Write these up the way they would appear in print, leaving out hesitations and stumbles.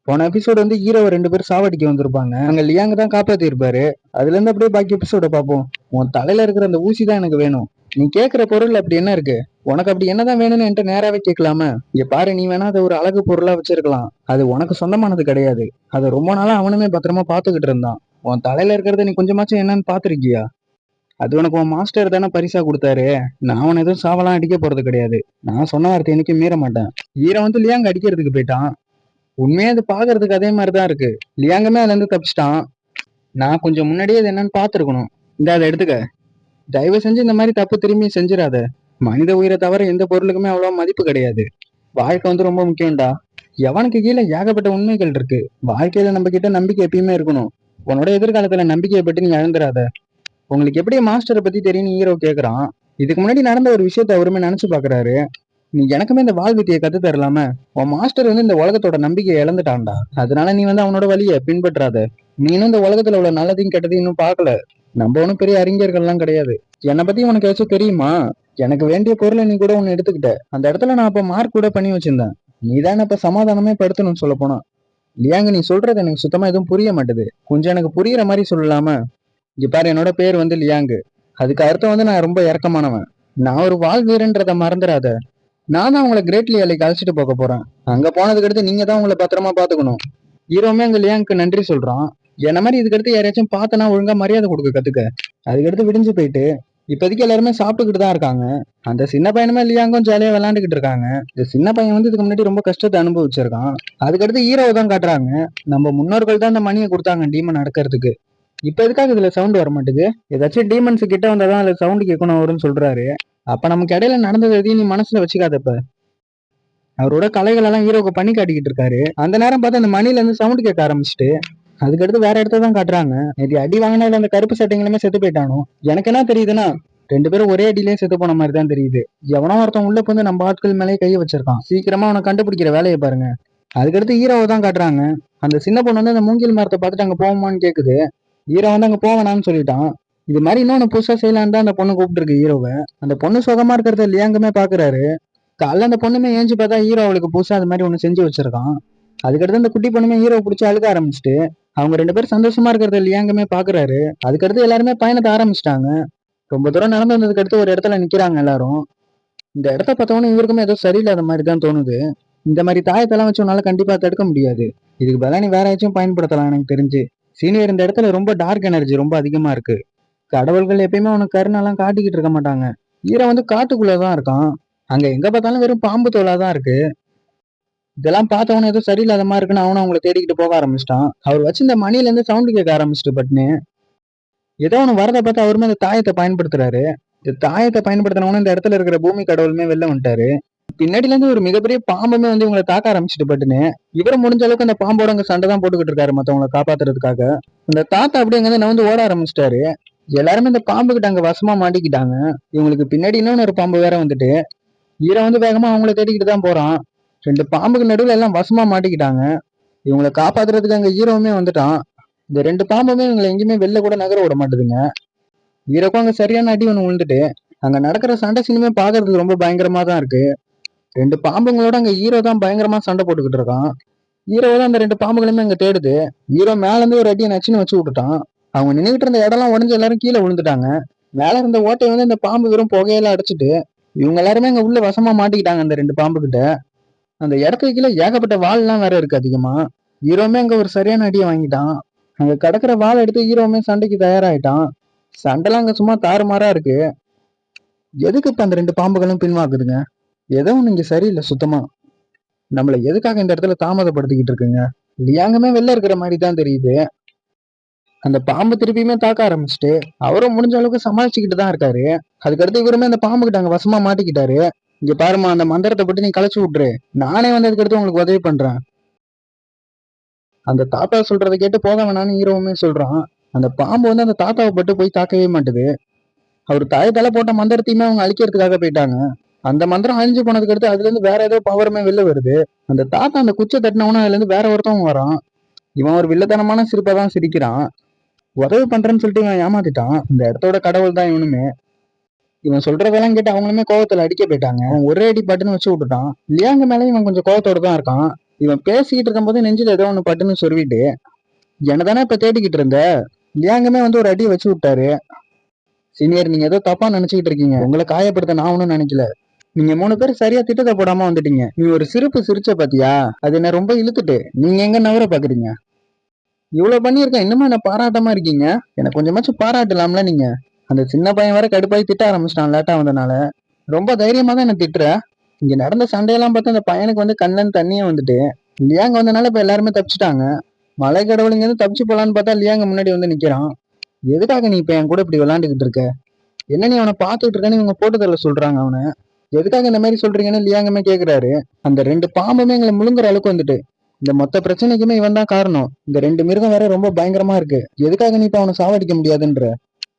போன எபிசோடு வந்து ஹீரோவை 2 பேரும் சாவடிக்க வந்திருப்பாங்க. அங்க லியாங் தான் காப்பாத்தி இருப்பாரு. அதுல இருந்து அப்படியே பாக்கி எபிசோட பார்ப்போம். உன் தலையில இருக்கிற அந்த ஊசி தான் எனக்கு வேணும். நீ கேக்குற பொருள் அப்படி என்ன இருக்கு? உனக்கு அப்படி என்னதான் வேணும்னு என்கிட்ட நேராவே கேட்கலாமா? இங்க பாரு, நீ வேணா அதை ஒரு அழகு பொருளா வச்சிருக்கலாம். அது உனக்கு சொந்தமானது கிடையாது. அதை ரொம்ப நாளா அவனுமே பத்திரமா பாத்துக்கிட்டு இருந்தான். உன் தலையில இருக்கிறத நீ கொஞ்சமாச்சும் என்னன்னு பாத்திருக்கியா? அது உனக்கு உன் மாஸ்டர் தானே பரிசா கொடுத்தாரு. நான் அவனை எதுவும் சாவலாம் அடிக்க போறது கிடையாது. நான் சொன்ன வார்த்தை என்னைக்கும் மீற மாட்டேன். ஈரன் வந்து லியாங் அடிக்கிறதுக்கு போயிட்டான். உண்மையா அது பாக்குறதுக்கு அதே மாதிரிதான் இருக்கு. லியாங்குமே அதுல இருந்து தப்பிச்சிட்டான். நான் கொஞ்சம் முன்னாடியே அது என்னன்னு பாத்துருக்கணும். இந்த அதை எடுத்துக்க. தயவு செஞ்சு இந்த மாதிரி தப்பு திரும்பி செஞ்சிடாத. மனித உயிரை தவிர எந்த பொருளுக்குமே அவ்வளவு மதிப்பு கிடையாது. வாழ்க்கை வந்து ரொம்ப முக்கியம்டா. எவனுக்கு கீழே ஏகப்பட்ட உண்மைகள் இருக்கு. வாழ்க்கையில நம்ம கிட்ட நம்பிக்கை எப்பயுமே இருக்கணும். உன்னோட எதிர்காலத்துல நம்பிக்கையை பற்றி நீ இழந்துடாத. உங்களுக்கு எப்படி மாஸ்டரை பத்தி தெரியும்னு ஹீரோ கேக்குறான். இதுக்கு முன்னாடி நடந்த ஒரு விஷயத்த அவருமே நினைச்சு பாக்குறாரு. நீ எனக்குமே இந்த வாள் வித்தையை கத்து தரலாம? உன் மாஸ்டர் வந்து இந்த உலகத்தோட நம்பிக்கையை இழந்துட்டான்டா. அதனால நீ வந்து அவனோட வழியை பின்பற்றாத. நீனும் இந்த உலகத்துல உள்ள நல்லதையும் கெட்டதையும் இன்னும் பார்க்கல. நம்ம ஒன்றும் பெரிய அறிஞர்கள்லாம் கிடையாது. என்னை பத்தி உனக்கு ஏதாச்சும் தெரியுமா? எனக்கு வேண்டிய பொருளை நீ கூட ஒன்னு எடுத்துக்கிட்ட. அந்த இடத்துல நான் அப்ப மார்க் கூட பண்ணி வச்சிருந்தேன். நீ தான் இப்ப சமாதானமே படுத்தணும்னு சொல்ல போனா. லியாங்க, நீ சொல்றது எனக்கு சுத்தமா எதுவும் புரிய மாட்டேது. கொஞ்சம் எனக்கு புரியுற மாதிரி சொல்லலாமா? இங்க பாரு, என்னோட பேர் வந்து லியாங்கு. அதுக்கு அர்த்தம் வந்து நான் ரொம்ப இறக்கமானவன். நான் ஒரு வால் வீரன்றத மறந்துடாத. நான் தான் உங்களை கிரேட் லியாலைக்கு அழைச்சிட்டு போக போறேன். அங்க போனதுக்கு அடுத்து நீங்க தான் உங்களை பத்திரமா பாத்துக்கணும். ஹீரோமே அங்க லியாங்க்கு நன்றி சொல்றான். என்ன மாதிரி இதுக்கடுத்து யாரையாச்சும் பார்த்தனா ஒழுங்கா மரியாதை கொடுக்க கத்துக்க. அதுக்கடுத்து விடிஞ்சு போயிட்டு இப்போதைக்கு எல்லாருமே சாப்பிட்டுக்கிட்டு தான் இருக்காங்க. அந்த சின்ன பையனுமே லியாங்கும் ஜாலியா விளையாண்டுக்கிட்டு இருக்காங்க. இந்த சின்ன பையன் வந்து இதுக்கு முன்னாடி ரொம்ப கஷ்டத்தை அனுபவிச்சிருக்கான். அதுக்கடுத்து ஹீரோவை தான் காட்டுறாங்க. நம்ம முன்னோர்கள் தான் இந்த மணியை கொடுத்தாங்க டீமன் நடக்கிறதுக்கு. இப்ப எதுக்காக இதுல சவுண்ட் வர மாட்டேங்குது? ஏதாச்சும் டீமன்ஸ் கிட்ட வந்தாதான் அதுல சவுண்ட் கேட்கணும் வரும்னு சொல்றாரு. அப்ப நமக்கு இடையில நடந்தது எதையும் நீ மனசுல வச்சுக்காதப்ப. அவரோட கலைகள் எல்லாம் ஹீரோக்கு பண்ணி காட்டிக்கிட்டு இருக்காரு. அந்த நேரம் பார்த்து அந்த மணில இருந்து சவுண்ட் கேட்க ஆரம்பிச்சுட்டு அதுக்கடுத்து வேற இடத்த தான் காட்டுறாங்க. நேற்று அடி வாங்கினால அந்த கருப்பு சட்டைங்களுமே செத்து போயிட்டானோ. எனக்கு என்ன தெரியுதுன்னா 2 பேரும் ஒரே அடியிலேயே செத்து போன மாதிரி தான் தெரியுது. எவனோ ஒருத்தன் உள்ள வந்து நம்ம ஆட்கள் மேலேயே கையை வச்சிருக்கான். சீக்கிரமா அவனை கண்டுபிடிக்கிற வேலையை பாருங்க. அதுக்கடுத்து ஹீரோவை தான் காட்டுறாங்க. அந்த சின்ன பொண்ணு வந்து அந்த மூங்கில் மரத்தை பார்த்துட்டு அங்க போவோமான்னு கேக்குது. ஹீரோ வந்து அங்க போவேனான்னு சொல்லிட்டான். இது மாதிரி இன்னொன்னு புதுசா செய்யலான்னு தான் அந்த பொண்ணு கூப்பிட்டு ஹீரோவை. அந்த பொண்ணு சுகமா இருக்கிறத லியாங்குமே பாக்குறாரு. காலைல அந்த பொண்ணுமே ஏஞ்சி பார்த்தா ஹீரோ அவளுக்கு புதுசா அது மாதிரி ஒண்ணு செஞ்சு வச்சிருக்கான். அதுக்கடுத்து அந்த குட்டி பொண்ணுமே ஹீரோ பிடிச்சி அழுக ஆரம்பிச்சுட்டு அவங்க 2 பேரும் சந்தோஷமா இருக்கிறத லியாங்குமே பாக்குறாரு. அதுக்கடுத்து எல்லாருமே பயணத்தை ஆரம்பிச்சிட்டாங்க. ரொம்ப தூரம் நடந்து வந்ததுக்கு அடுத்து ஒரு இடத்துல நிக்கிறாங்க எல்லாரும். இந்த இடத்த பார்த்தவொன்னே இவருக்குமே ஏதோ சரியில்லாத மாதிரி தான் தோணுது. இந்த மாதிரி தாயத்தெல்லாம் வச்சு உன்னால கண்டிப்பா தடுக்க முடியாது. இதுக்கு பதிலா நீ வேற ஏதாச்சும் பயன்படுத்தலாம் எனக்கு தெரிஞ்சு. சீனியர், இந்த இடத்துல ரொம்ப டார்க் எனர்ஜி ரொம்ப அதிகமா இருக்கு. கடவுள்கள் எப்பயுமே உனக்கு கருணெல்லாம் காட்டிக்கிட்டு இருக்க மாட்டாங்க. ஈர வந்து காட்டுக்குள்ளதான் இருக்கான். அங்க எங்க பார்த்தாலும் வெறும் பாம்பு தோலா தான் இருக்கு. இதெல்லாம் பார்த்தவன ஏதோ சரியில்லாத மாதிரி இருக்குன்னு அவனும் அவங்களை தேடிக்கிட்டு போக ஆரம்பிச்சிட்டான். அவர் வச்சு இந்த மணில இருந்து சவுண்ட் கேட்க ஆரம்பிச்சிட்டு பட்டுன்னு ஏதோ ஒன்று வரதை பார்த்து அவருமே அந்த தாயத்தை பயன்படுத்துறாரு. இந்த தாயத்தை பயன்படுத்தினவன இந்த இடத்துல இருக்கிற பூமி கடவுளுமே வெளில வந்துட்டாரு. பின்னாடில இருந்து ஒரு மிகப்பெரிய பாம்புமே வந்து இவங்களை தாக்க ஆரம்பிச்சுட்டு பட்டுன்னு இவரை முடிஞ்ச அளவுக்கு அந்த பாம்போட அங்க சண்டை தான் போட்டுக்கிட்டு இருக்காரு மத்தவங்களை காப்பாத்துறதுக்காக. இந்த தாத்தா அப்படியே அங்க வந்து ஓட ஆரம்பிச்சிட்டாரு. எல்லாருமே இந்த பாம்பு கிட்ட அங்க வசமா மாட்டிக்கிட்டாங்க. இவங்களுக்கு பின்னாடி இன்னொன்னு ஒரு பாம்பு வேற வந்துட்டு ஈர வந்து வேகமா அவங்கள தேடிக்கிட்டு தான் போறான். 2 பாம்புக்கு நடுவில் எல்லாம் வசமா மாட்டிக்கிட்டாங்க. இவங்களை காப்பாத்துறதுக்கு அங்க ஹீரோவுமே வந்துட்டான். இந்த 2 பாம்புமே இவங்களை எங்கேயுமே வெளில கூட நகர விட மாட்டுதுங்க. ஹீரோக்கும் அங்க சரியான அடி ஒண்ணு விழுந்துட்டு அங்க நடக்கிற சண்டை சீனுமே பாக்குறதுக்கு ரொம்ப பயங்கரமா தான் இருக்கு. 2 பாம்புங்களோட அங்க ஹீரோ தான் பயங்கரமா சண்டை போட்டுக்கிட்டு இருக்கான். ஹீரோ தான் அந்த 2 பாம்புகளுமே அங்க தேடுது. ஹீரோ மேல இருந்து ஒரு அடியை நச்சுன்னு வச்சு விட்டுட்டான். அவங்க நின்றுட்டு இருந்த இடம்லாம் உடஞ்சு எல்லாரும் கீழே விழுந்துட்டாங்க. மேல இருந்த ஓட்டையை வந்து இந்த பாம்பு வெறும் புகையில அடைச்சிட்டு இவங்க எல்லாருமே அங்க உள்ள வசமா மாட்டிக்கிட்டாங்க. அந்த 2 பாம்பு கிட்ட அந்த இடத்துக்கு கீழே ஏகப்பட்ட வாள் எல்லாம் வேற இருக்கு அதிகமா. ஹீரோமே அங்க ஒரு சரியான அடியை வாங்கிட்டான். அங்க கிடக்குற வாள் எடுத்து ஹீரோமே சண்டைக்கு தயாராயிட்டான். சண்டைலாம் அங்க சும்மா தாறுமாறா இருக்கு. எதுக்கு இப்ப அந்த 2 பாம்புகளும் பின்வாக்குதுங்க? ஏதோ ஒண்ணு இங்க சரியில்லை சுத்தமா. நம்மள எதுக்காக இந்த இடத்துல தாமதப்படுத்திக்கிட்டு இருக்குங்க? லியாங்குமே வெளில இருக்கிற மாதிரி தான் தெரியுது. அந்த பாம்பு திருப்பியுமே தாக்க ஆரம்பிச்சுட்டு அவரும் முடிஞ்ச அளவுக்கு சமாளிச்சுக்கிட்டு தான் இருக்காரு. அதுக்கடுத்து இவருமே அந்த பாம்பு கிட்ட அங்க வசமா மாட்டிக்கிட்டாரு. இங்க பாருமா, அந்த மந்திரத்தை போட்டு நீ களைச்சு விட்டுரு. நானே வந்து அதுக்கடுத்து உங்களுக்கு உதவி பண்றேன். அந்த தாத்தா சொல்றதை கேட்டு போக வேணாம்னு ஹீரோவுமே சொல்றான். அந்த பாம்பு வந்து அந்த தாத்தாவை பட்டு போய் தாக்கவே மாட்டுது. அவர் தாயத்தால போட்ட மந்திரத்தையுமே அவங்க அழிக்கிறதுக்காக போயிட்டாங்க. அந்த மந்திரம் அழிஞ்சு போனதுக்கு அடுத்து அதுல இருந்து வேற ஏதோ பவருமே வெளில வருது. அந்த தாத்தா அந்த குச்சை தட்டினவனா அதுல இருந்து வேற ஒருத்தவங்க வரான். இவன் ஒரு வில்லத்தனமான சிரிப்பை தான் சிரிக்கிறான். உதவி பண்றேன்னு சொல்லிட்டு இவன் ஏமாத்திட்டான். இந்த இடத்தோட கடவுள் தான் இவனுமே. இவன் சொல்றதெல்லாம் கேட்டு அவங்களுமே கோவத்துல அடிக்க போயிட்டாங்க. அவன் ஒரே அடி பட்டுன்னு வச்சு விட்டுட்டான். லியாங்க மேலே இவன் கொஞ்சம் கோவத்தோட தான் இருக்கான். இவன் பேசிக்கிட்டு இருக்கும்போது நெஞ்சில ஏதோ ஒண்ணு பட்டுன்னு சொருவிட்டு, என்னதானே இப்ப தேடிக்கிட்டு இருந்த? லியாங்கமே வந்து ஒரு அடியை வச்சு விட்டாரு. சீனியர், நீங்க ஏதோ தப்பா நினைச்சுக்கிட்டு இருக்கீங்க. உங்களை காயப்படுத்த நான் ஒன்னும் நினைக்கல. நீங்க 3 பேர் சரியா திட்டத்தை போடாம வந்துட்டீங்க. நீ ஒரு சிரிப்பு சிரிச்ச பாத்தியா, அது என்ன ரொம்ப இழுத்துட்டு நீங்க எங்க நவர பாக்குறீங்க? இவ்வளவு பண்ணியிருக்கேன், இன்னுமா என்ன பாராட்டமா இருக்கீங்க? எனக்கு கொஞ்சமாச்சும் பாராட்டலாம்ல நீங்க? அந்த சின்ன பையன் வர கடுப்பாய் திட்ட ஆரம்பிச்சிட்டான் லேட்டா வந்தனால. ரொம்ப தைரியமா தான் என்ன திட்டுற. இங்க நடந்த சண்டையெல்லாம் பார்த்து அந்த பையனுக்கு வந்து கண்ணுல தண்ணியே வந்துட்டு, லியாங்க வந்தனால இப்ப எல்லாருமே தப்பிச்சுட்டாங்க. மலை கடவுளுங்க இருந்து தப்பிச்சு போலான்னு பார்த்தா லியாங்க முன்னாடி வந்து நிக்கிறான். எதுக்காக நீ இப்ப என் கூட இப்படி விளையாண்டுகிட்டு இருக்க? என்ன நீ அவனை பார்த்துட்டு இருக்கன்னு இவங்க போட்டுதல்ல சொல்றாங்க அவனை. எதுக்காக இந்த மாதிரி சொல்றீங்கன்னு லியாங்கமே கேக்குறாரு. அந்த 2 பாம்புமே எங்களை முழுங்குற அளவுக்கு வந்துட்டு, இந்த மொத்த பிரச்சனைக்குமே இவன் தான் காரணம். இந்த 2 மிருகம் வேற ரொம்ப பயங்கரமா இருக்கு. எதுக்காக நீ இப்ப அவனை சாவடிக்க முடியாதுன்ற?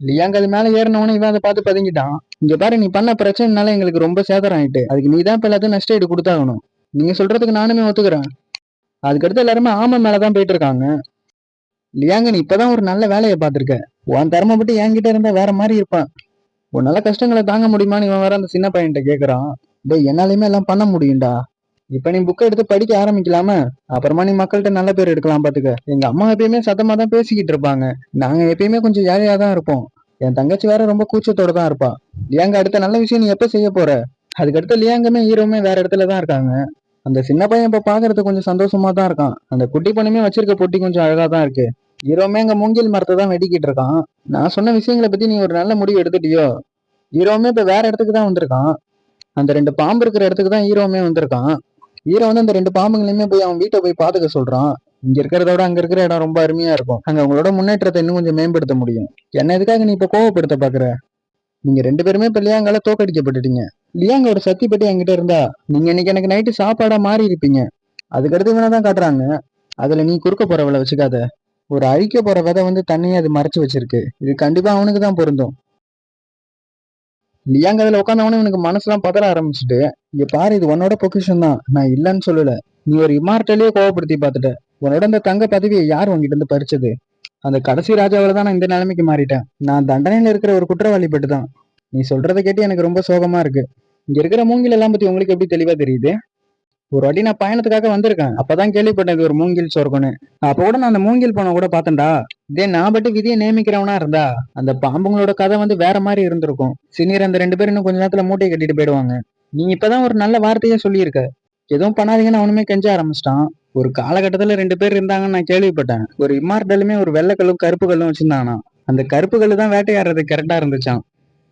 லியாங்க அது மேல ஏறினவனே இவன் அதை பார்த்து பதுங்கிட்டான். இங்க பாரு, நீ பண்ண பிரச்சனைனால எங்களுக்கு ரொம்ப சேதம் ஆயிட்டு, அதுக்கு நீ தான் இப்ப எல்லாத்தையும் நஷ்ட ஈடு கொடுத்தாகணும். நீங்க சொல்றதுக்கு நானுமே ஒத்துக்கிறேன். அதுக்கடுத்து எல்லாருமே ஆமை மேலதான் போயிட்டு இருக்காங்க. லியாங்க, நீ இப்பதான் ஒரு நல்ல வேலையை பார்த்திருக்க. உன் திறமை பட்டு என்கிட்ட இருந்தா வேற மாதிரி இருப்பான். உன்னால கஷ்டங்களை தாங்க முடியுமான்னு இவன் வேற அந்த சின்ன பையன்கிட்ட கேக்குறான். டேய், என்னாலையுமே எல்லாம் பண்ண முடியும்டா. இப்ப நீ புக்கை எடுத்து படிக்க ஆரம்பிக்கலாம? அப்புறமா நீ மக்கள்கிட்ட நல்ல பேர் எடுக்கலாம் பாத்துக்க. எங்க அம்மா எப்பயுமே சத்தமா தான் பேசிக்கிட்டு இருப்பாங்க. நாங்க எப்பயுமே கொஞ்சம் ஏழையா தான் இருப்போம். என் தங்கச்சி வேற ரொம்ப கூச்சத்தோட தான் இருப்பா. லியாங்க, அடுத்த நல்ல விஷயம் நீ எப்ப செய்ய போற? அதுக்கடுத்து லியாங்கமே ஹீரோமே வேற இடத்துல தான் இருக்காங்க. அந்த சின்ன பையன் இப்ப பாக்குறதுக்கு கொஞ்சம் சந்தோஷமா தான் இருக்கான். அந்த குட்டி பொண்ணுமே வச்சிருக்க பொட்டி கொஞ்சம் அழகா தான் இருக்கு. ஹீரோமே அங்க மூங்கில் மரத்தை தான் வெட்டிக்கிட்டு இருக்கான். நான் சொன்ன விஷயங்களை பத்தி நீ ஒரு நல்ல முடிவு எடுத்துட்டியோ? ஹீரோமே இப்ப வேற இடத்துக்கு தான் வந்திருக்கான். அந்த 2 பாம்பு இருக்கிற இடத்துக்கு தான் ஹீரோமே வந்திருக்கான். ஹீரோ வந்து அந்த 2 பாம்புங்களையுமே போய் அவன் வீட்டை போய் பாத்துக்க சொல்றான். இங்க இருக்கிறத விட அங்க இருக்கிற இடம் ரொம்ப அருமையா இருக்கும். அங்க உங்களோட முன்னேற்றத்தை இன்னும் கொஞ்சம் மேம்படுத்த முடியும். என்ன எதுக்காக நீ இப்ப கோவப்படுத்த பாக்குற? நீங்க 2 பேருமே இப்ப லியாங்கால தோக்கடிக்கப்பட்டுட்டீங்க. லியாங்கோட சக்தி பத்தி என்கிட்ட இருந்தா நீங்க இன்னைக்கு எனக்கு நைட்டு சாப்பாடா மாறி இருப்பீங்க. அதுக்கடுத்து இவனதான் காட்டுறாங்க. அதுல நீ குறுக்க போறவளை வச்சுக்காத. ஒரு அழிக்க போற விதை வந்து தண்ணியை அது மறைச்சு வச்சிருக்கு. இது கண்டிப்பா அவனுக்கு தான் பொருந்தும். லியாங்க அதுல உட்காந்தவனே இவனுக்கு மனசுலாம் பதற ஆரம்பிச்சுட்டு, இங்க பாரு, இது உன்னோட பொக்கிஷன் தான், நான் இல்லைன்னு சொல்லல. நீ ஒரு இமார்ட்டலையே கோவப்படுத்தி பார்த்துட்ட. உன்னோட அந்த தங்க பதவியை யார் உங்ககிட்ட இருந்து பறிச்சது? அந்த கடைசி ராஜாவில தான் நான் இந்த நிலைமைக்கு மாறிட்டேன். நான் தண்டனையில இருக்கிற ஒரு குற்றவாளி பட்டு தான். நீ சொல்றதை கேட்டு எனக்கு ரொம்ப சோகமா இருக்கு. இங்க இருக்கிற மூங்கில் எல்லாம் பத்தி உங்களுக்கு எப்படி தெளிவா தெரியுது? ஒரு வாட்டி நான் பயணத்துக்காக வந்திருக்கேன். அப்பதான் கேள்விப்பட்டேன் இது ஒரு மூங்கில் சொர்க்கம்னு. அப்ப கூட நான் அந்த மூங்கில் போன கூட பார்த்தேன்டா. இதே நான் பட்டு விதியை நியமிக்கிறவனா இருந்தா அந்த பாம்புங்களோட கதை வந்து வேற மாதிரி இருந்திருக்கும். சீனியர், அந்த 2 பேரும் இன்னும் கொஞ்ச நேரத்துல மூட்டையை கட்டிட்டு போயிடுவாங்க. நீ இப்பதான் ஒரு நல்ல வார்த்தையே சொல்லியிருக்க. எதுவும் பண்ணாதீங்கன்னு அவனுமே கெஞ்ச ஆரம்பிச்சிட்டான். ஒரு காலகட்டத்துல 2 பேர் இருந்தாங்கன்னு நான் கேள்விப்பட்டேன். ஒரு இம்மார்டலுமே ஒரு வெள்ளைக்கல்லும் கருப்பு கல்லும் வச்சிருந்தானா. அந்த கருப்பு கல்லு தான் வேட்டையாடுறது கரெக்டா இருந்துச்சான்.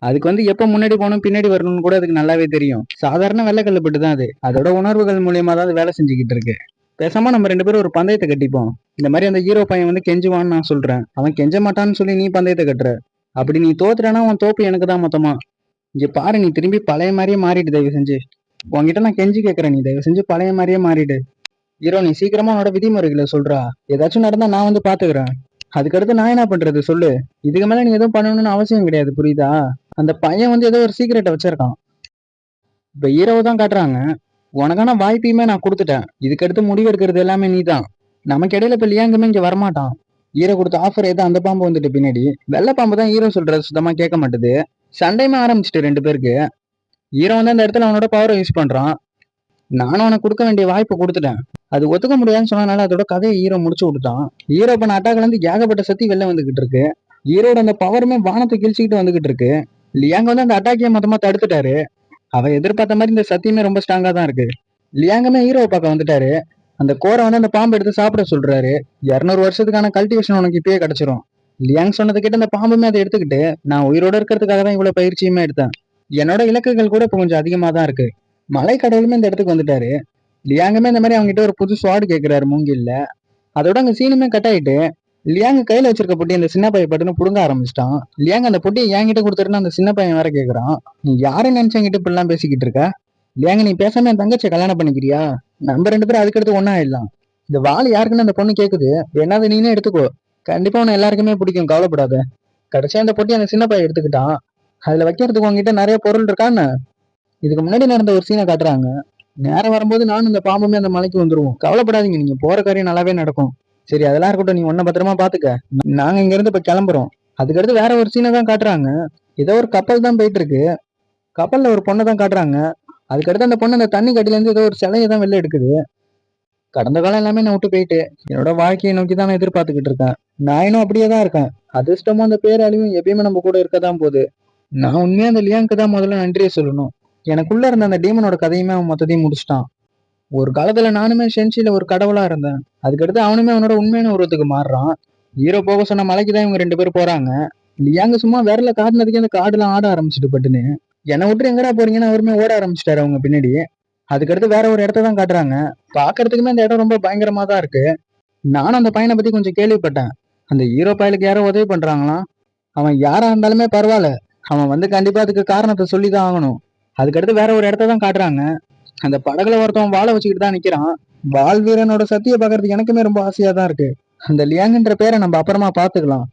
அதுக்கு வந்து எப்ப முன்னாடி போகணும் பின்னாடி வரணும்னு கூட அதுக்கு நல்லாவே தெரியும். சாதாரண வெள்ளைக்கல்லு பட்டு தான் அது. அதோட உணர்வுகள் மூலியமா தான் அது வேலை செஞ்சுக்கிட்டு இருக்கு. பேசாம நம்ம 2 பேரும் ஒரு பந்தயத்தை கட்டிப்போம். இந்த மாதிரி அந்த ஹீரோ பையன் வந்து கெஞ்சுவான்னு நான் சொல்றேன். அவன் கெஞ்ச மாட்டான்னு சொல்லி நீ பந்தயத்தை கட்டுற. அப்படி நீ தோத்துட்டனா உன் தோப்பு எனக்கு தான் மொத்தமா. இங்க பாரு, நீ திரும்பி பழைய மாதிரியே மாறிடு தயவு செஞ்சு. உன்கிட்ட நான் கெஞ்சி கேட்கறேன், நீ தயவு செஞ்சு பழைய மாதிரியே மாறிடு. ஹீரோ, நீ சீக்கிரமா உன்னோட விதிமுறைகளை சொல்றா. ஏதாச்சும் நடந்தா நான் வந்து பாத்துக்கிறேன். அதுக்கடுத்து நான் என்ன பண்றது சொல்லு. இதுக்கு மேல நீ எதுவும் பண்ணணும்னு அவசியம் கிடையாது, புரியுதா? அந்த பையன் வந்து ஏதோ ஒரு சீக்கிரட்டை வச்சிருக்கான். இப்ப ஹீரோவை தான் காட்டுறாங்க. உனக்கான வாய்ப்பையுமே நான் கொடுத்துட்டேன். இதுக்கடுத்து முடிவு எடுக்கிறது எல்லாமே நீ தான். நமக்கு இடையில இப்ப லியாங்குமே இங்க வரமாட்டான். ஹீரோ கொடுத்த ஆஃபர் ஏதோ அந்த பாம்பு வந்துட்டு பின்னாடி. வெள்ளை பாம்பு தான் ஹீரோ சொல்றது சுத்தமா கேட்க மாட்டுது. சண்டையுமே ஆரம்பிச்சுட்டு 2 பேருக்கு. ஹீரோ வந்து அந்த இடத்துல அவனோட பவரை யூஸ் பண்றான். நானும் அவனுக்கு கொடுக்க வேண்டிய வாய்ப்பை கொடுத்துட்டேன். அது ஒத்துக்க முடியாதுன்னு சொன்னனால அதோட கதையை ஹீரோ முடிச்சு விட்டுட்டான். ஹீரோ பண்ண அட்டாக்ல இருந்து ஏகப்பட்ட சக்தி வெளில வந்துகிட்டு இருக்கு. ஹீரோட அந்த பவருமே வானத்தை கிழிச்சுக்கிட்டு வந்துகிட்டு இருக்கு. லியாங்க வந்து அந்த அட்டாக்கையை மொத்தமா தடுத்துட்டாரு. அவ எதிர்பார்த்த மாதிரி இந்த சத்தியமே ரொம்ப ஸ்ட்ராங்கா தான் இருக்கு. லியாங்கமே ஹீரோவை பார்க்க வந்துட்டாரு. அந்த கோரை வந்து அந்த பாம்பு எடுத்து சாப்பிட சொல்றாரு. 200 வருஷத்துக்கான கல்டிவேஷன் உனக்கு இப்பயே கிடைச்சிரும். லியாங் சொன்னதை கேட்டு அந்த பாம்புமே அதை எடுத்துக்கிட்டு, நான் உயிரோட இருக்கிறதுக்காக தான் இவ்வளவு பயிற்சியுமே எடுத்தேன். என்னோட இலக்குகள் கூட இப்ப கொஞ்சம் அதிகமா தான் இருக்கு. மலை கடவுளுமே இந்த இடத்துக்கு வந்துட்டாரு. லியாங்குமே இந்த மாதிரி அவங்ககிட்ட ஒரு புது ஸ்வாடு கேட்கிறாரு மூங்கில்ல. அதோட அங்க சீனுமே கட் ஆயிட்டு, லியாங்க கையில வச்சிருக்க பொட்டி அந்த சின்ன பையன் பட்டுன்னு புடுங்க ஆரம்பிச்சிட்டான். லியாங்க அந்த பொட்டியை என்கிட்ட கொடுத்துருன்னு அந்த சின்ன பையன் வேற கேக்குறான். நீ யாரும் நினைச்சு என்கிட்ட இப்படி எல்லாம் பேசிக்கிட்டு இருக்க? லியாங்க, நீ பேசாம என் தங்கச்சியை கல்யாணம் பண்ணிக்கிறியா? நம்ம 2 பேரும் அதுக்கடுத்து ஒன்னா ஆயிடலாம். இந்த வாள் யாருக்குன்னு அந்த பொண்ணு கேக்குது. என்னது நீனே எடுத்துக்கோ. கண்டிப்பா உன்னை எல்லாருக்குமே பிடிக்கும், கவலைப்படாத. கடைசியா அந்த பொட்டி அந்த சின்ன பையன் எடுத்துக்கிட்டான். அதுல வைக்கிறதுக்கு உங்ககிட்ட நிறைய பொருள் இருக்கான்னு இதுக்கு முன்னாடி நடந்த ஒரு சீனை காட்டுறாங்க. நேரம் வரும்போது நானும் இந்த பாம்புமே அந்த மலைக்கு வந்துருவோம். கவலைப்படாதீங்க, நீங்க போற காரியம் நல்லாவே நடக்கும். சரி, அதெல்லாம் இருக்கட்டும், நீ ஒன்ன பத்திரமா பாத்துக்க. நாங்க இங்க இருந்து இப்ப கிளம்புறோம். அதுக்கடுத்து வேற ஒரு சீனை தான் காட்டுறாங்க. ஏதோ ஒரு கப்பல் தான் போயிட்டு இருக்கு. கப்பல்ல ஒரு பொண்ணை தான் காட்டுறாங்க. அதுக்கடுத்து அந்த பொண்ணு அந்த தண்ணி கட்டில இருந்து ஏதோ ஒரு சிலையை தான் வெளில எடுக்குது. கடந்த காலம் எல்லாமே நான் விட்டு போயிட்டு என்னோட வாழ்க்கையை நோக்கி தான் நான் எதிர்பார்த்துக்கிட்டு இருக்கேன். நான் இன்னும் அப்படியே தான் இருக்கேன். அதிர்ஷ்டமும் அந்த பேரழிவும் எப்பயுமே நம்ம கூட இருக்கதான் போகுது. நான் உண்மையா அந்த லியாங்க்கு தான் முதல்ல நன்றியை சொல்லணும். எனக்குள்ள இருந்த அந்த டீமனோட கதையுமே அவன் மொத்தத்தையும் முடிச்சிட்டான். ஒரு காலத்துல நானுமே ஷென்சில ஒரு கடவுளா இருந்தேன். அதுக்கடுத்து அவனுமே அவனோட உண்மையான உருவத்துக்கு மாறுறான். ஹீரோ போக சொன்ன மலைக்கு தான் இவங்க 2 பேரும் போறாங்க. லியாங்க சும்மா விரல காட்டுனதுக்கே அந்த காடுலாம் ஆட ஆரம்பிச்சுட்டு பட்டுன்னு என்னை விட்டு எங்கடா போறீங்கன்னு அவருமே ஓட ஆரம்பிச்சிட்டாரு அவங்க பின்னாடி. அதுக்கடுத்து வேற ஒரு இடத்த தான் காட்டுறாங்க. பாக்குறதுக்குமே அந்த இடம் ரொம்ப பயங்கரமா தான் இருக்கு. நானும் அந்த பையனை பத்தி கொஞ்சம் கேள்விப்பட்டேன். அந்த ஹீரோ பயலுக்கு யாரோ உதவி பண்றாங்களாம். அவன் யாரா இருந்தாலுமே பரவாயில்ல, அவன் வந்து கண்டிப்பா அதுக்கு காரணத்தை சொல்லிதான் ஆகணும். அதுக்கடுத்து வேற ஒரு இடத்த தான் காட்டுறாங்க. அந்த படகுல ஒருத்தவன் வாழை வச்சுக்கிட்டு தான் நிக்கிறான். வால் வீரனோட சத்திய பாக்குறதுக்கு எனக்குமே ரொம்ப ஆசையா தான் இருக்கு. அந்த லியாங்ன்ற பேரை நம்ம அப்புறமா பாத்துக்கலாம்.